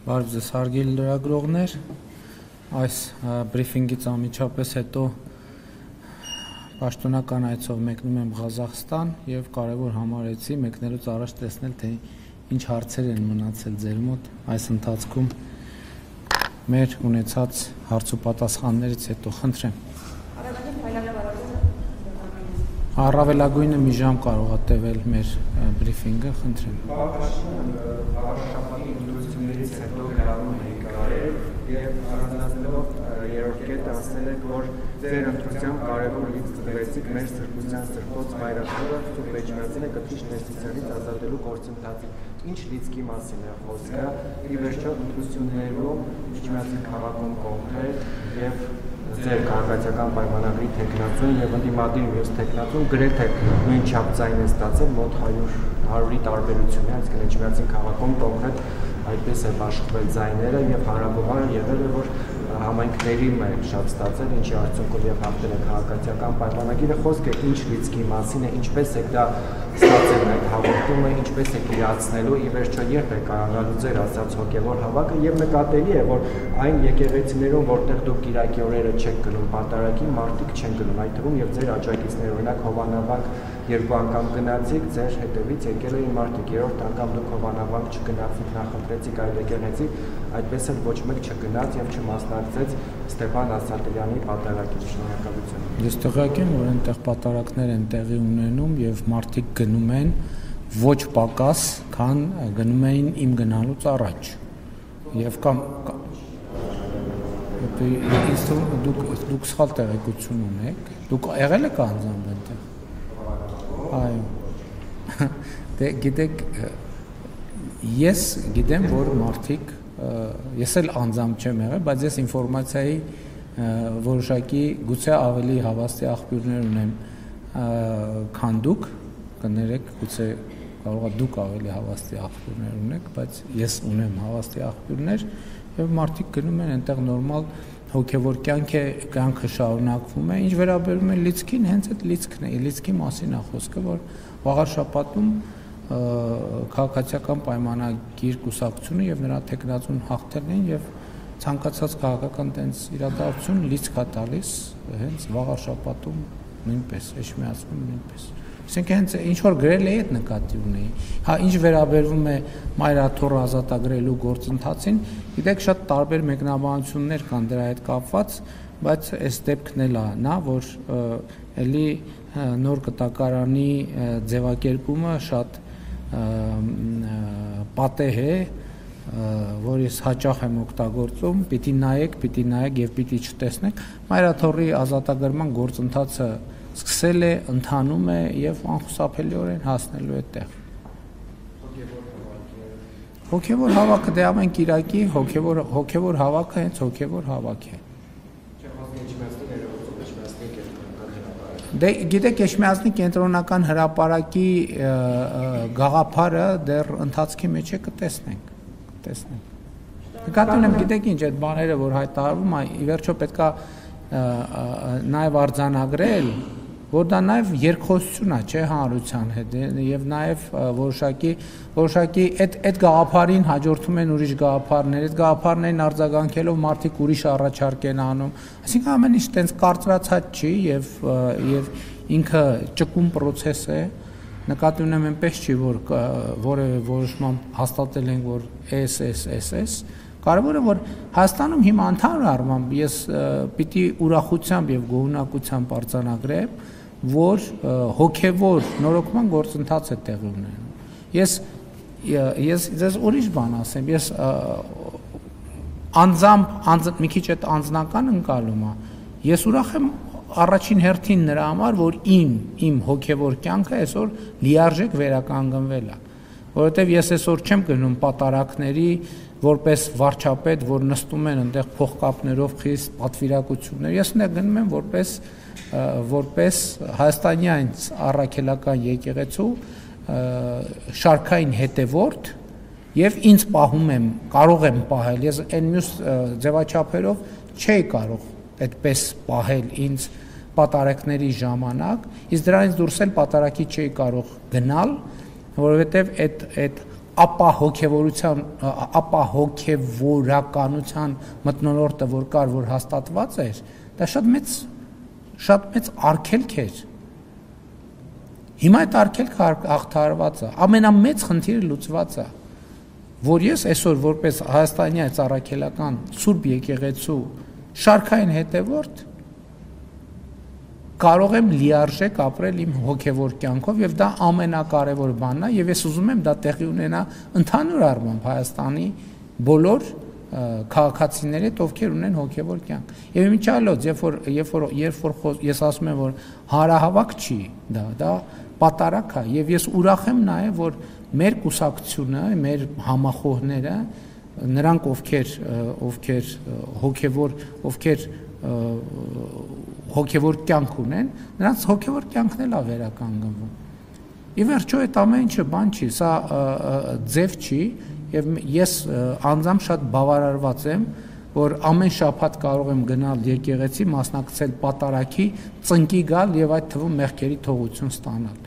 Բարև ձեզ հարգելի լրագրողներ, այս բրիֆինգից անմիջապես հետո պաշտոնական այցով մեկնում եմ Ղազախստան եւ կարեւոր համարեցի մեկնելուց առաջ տեսնել թե ինչ հարցեր են մնացել ձեր մոտ այս ընթացքում մեր ունեցած հարց ու պատասխաններից հետո խնդրեմ Առավելագույնը մի ժամ կարող է տևել մեր բրիֆինգը, խնդրեմ։ Շաբաթի ընդդիմություններից հետո գրառում եք արել եւ առանձնացնելով երրորդ կետը ասել եք, որ ձեր ընտրությամբ կարևոր լիցք տվեցիք մեր սրբության սրբոց մայրաքաղաքը Սուրբ Էջմիածինը կտրիչ ներծությունից ազատելու գործընթացին։ Ինչ լիցքի մասին է խոսքը։ Ի վերջո ընտրություններում Էջմիածին քաղաքում կոնկրետ եւ ձեր քաղաքացիական պայմանագրի տեխնացուն եւ ընդդիմադիր մյուս տեխնացուն գրեթե նույն չափծային է ստացել մոտ 100-ի տարբերություն է, այսինքն Էջմիածին քաղաքում կոնկրետ այդպես է աշխատել ձայները եւ հարաբերաբար եղել է որ համայնքների մեջ շատ ստացել, ինչի արդյունքում եւ հաղթել է քաղաքացիական պայմանագիրը, խոսքը ինչ լիցքի մասին է, ինչպես է դա ստացել այդ հաղորդումը, ինչպես է իրացնելու, ի վերջո երբ է կարողանալու ձեր ասած հոգեվոր հավաքը եւ նկատելի է, որ այն եկեղեցիներում, որտեղ դուք Կիրակի օրերը չեք գնում պատարագին, մարդիկ չեն գնում, այդ թվում եւ ձեր աջակիցները, օրինակ Հովանավանք երկու անգամ գնացիք, ձեր հետևից եկել էին մարդիկ, երրորդ անգամ դուք Հովանավանք չգնացիք, նախընտրեցիք այլ եկեղեցի, այդպես էլ ոչ մեկ չգնաց եւ չմասնակցեց Ստեփան Ասատրյանի պատարագին շնորհակալություն։ Ես տեղյակ եմ, որ այնտեղ պատարակներ են տեղի ունենում եւ մարդիկ գնում են ոչ պակաս, քան գնում էին իմ գնալուց առաջ։ Եվ կամ դուք սխալ տեղեկություն ունեք, դուք եղել եք անձամբ այնտեղ։ Այո։ Դե գիտեք, ես գիտեմ, որ մարդիկ ես էլ անձամբ չեմ եղել, բայց ես ինֆորմացիայի որոշակի գուցե ավելի հավաստի աղբյուրներ ունեմ, քան դուք, կներեք, գուցե կարող է դուք ավելի հավաստի աղբյուրներ ունեք, բայց ես ունեմ հավաստի աղբյուրներ եւ մարդիկ գնում են այնտեղ նորմալ հոգեվոր կյանքը շարունակվում է, ինչ վերաբերում է լիցքին, հենց այդ լիցքն է, լիցքի մասին է խոսքը, որ վաղար շաբաթում քաղաքացիական պայմանագիր կուսակցությունը եւ նրա տեխնացուն հաղթել են եւ ցանկացած քաղաքական տենց իրադարձություն լիցք է տալիս հենց վաղար շաբաթում նույնպես Էջմիածնում նույնպես Այսինքն հենց ինչ որ գրել էի այդ նկատի ունեի հա ինչ վերաբերվում է մայրաթոռ ազատագրելու գործընթացին գիտեք շատ տարբեր մեկնաբանություններ կան դրա հետ կապված բայց այս դեպքն էլ է նա որ էլի նոր կտակարանի ձևակերպումը շատ պատեհ է որ ես հաճախ եմ օգտագործում պիտի նայեք եւ պիտի չտեսնեք մայրաթոռի ազատագրման գործընթացը սկսել է ընթանում է եւ անխուսափելիորեն հասնելու է տեղ հոգեվոր հավաքը դե ամեն Կիրակի հոգեվոր հավաքը հենց հոգեվոր հավաք է Դե գիտեք Էջմիածնի կենտրոնական հրապարակի գաղափարը դեռ ընթացքի մեջ է կտեսնենք Նկատի ունեմ գիտեք ինչ այդ բաները որ հայտարարվում է ի վերջո պետքա նաև արձանագրել որ դա նաև երկխոսություն է չէ հանրության հետ եւ նաև որոշակի այդ գաղափարին հաջորդում են ուրիշ գաղափարներ այդ գաղափարներին արձագանքելով մարդիկ ուրիշ առաջարկ են անում այսինքն ամեն ինչ տենց կարծրացած չի եւ ինքը ճկուն process է նկատի ունեմ այնպես չի որ որևէ որոշմամբ հաստատել ենք որ SSSS կարևորը որ Հայաստանում հիմա ընդհանուր առմամբ ես պիտի ուրախությամբ եւ գոհունակությամբ արձանագրեմ որ հոգեվոր նորոգման գործընթաց է տեղի ունենում ես ձեզ ուրիշ բան ասեմ ես անձամբ մի քիչ այդ անձնական ընկալում է ես ուրախ եմ առաջին հերթին նրա համար որ իմ հոգեվոր կյանքը այսօր լիարժեք վերականգնվել է որովհետեւ ես այսօր չեմ գնում պատարակների որպես վարչապետ որ նստում են այնտեղ փողկապներով խիստ պատվիրակություններ ես նա գնում եմ որպես հայաստանյան առաքելական եկեղեցու շարքային հետևորդ եւ ինձ պահում եմ կարող եմ պահել ես այն մյուս ձևաչափերով չէի կարող այդպես պահել ինձ պատարակների ժամանակ իսկ դրանից դուրս էլ պատարակի չէի կարող գնալ որովհետեւ այդ հոգևորականության մթնոլորտը որ կար, որ հաստատված էր, դա շատ մեծ արգելք էր։ Հիմա այդ արգելքը հաղթահարված է, ամենամեծ խնդիրը լուծված է, որ ես այսօր որպես Հայաստանի այս առաքելական Սուրբ եկեղեցու շարքային հետևորդ կարող եմ լիարժեք ապրել իմ հոգևոր կյանքով եւ դա ամենակարևոր բանն է եւ ես ուզում եմ դա տեղի ունենա ընդհանուր առմամբ Հայաստանի բոլոր քաղաքացիների հետ, ովքեր ունեն հոգևոր կյանք։ Եվ իմիջիալոց, երբ որ ես ասում եմ, որ հարահավաք չի, դա պատարակ է, եւ ես ուրախ եմ նաեւ, որ մեր կուսակցությունը, մեր համախոհները, նրանք ովքեր հոգևոր կյանք ունեն, նրանց հոգևոր կյանքն էլ է վերականգնվում։ Ի վերջո այդ ամեն ինչը բան չի, սա ձև չի, եւ ես անձամբ շատ բավարարված եմ, որ ամեն շաբաթ կարող եմ գնալ եկեղեցի, մասնակցել պատարակի, ծնկի գալ եւ այդ թվում մեղքերի թողություն ստանալ։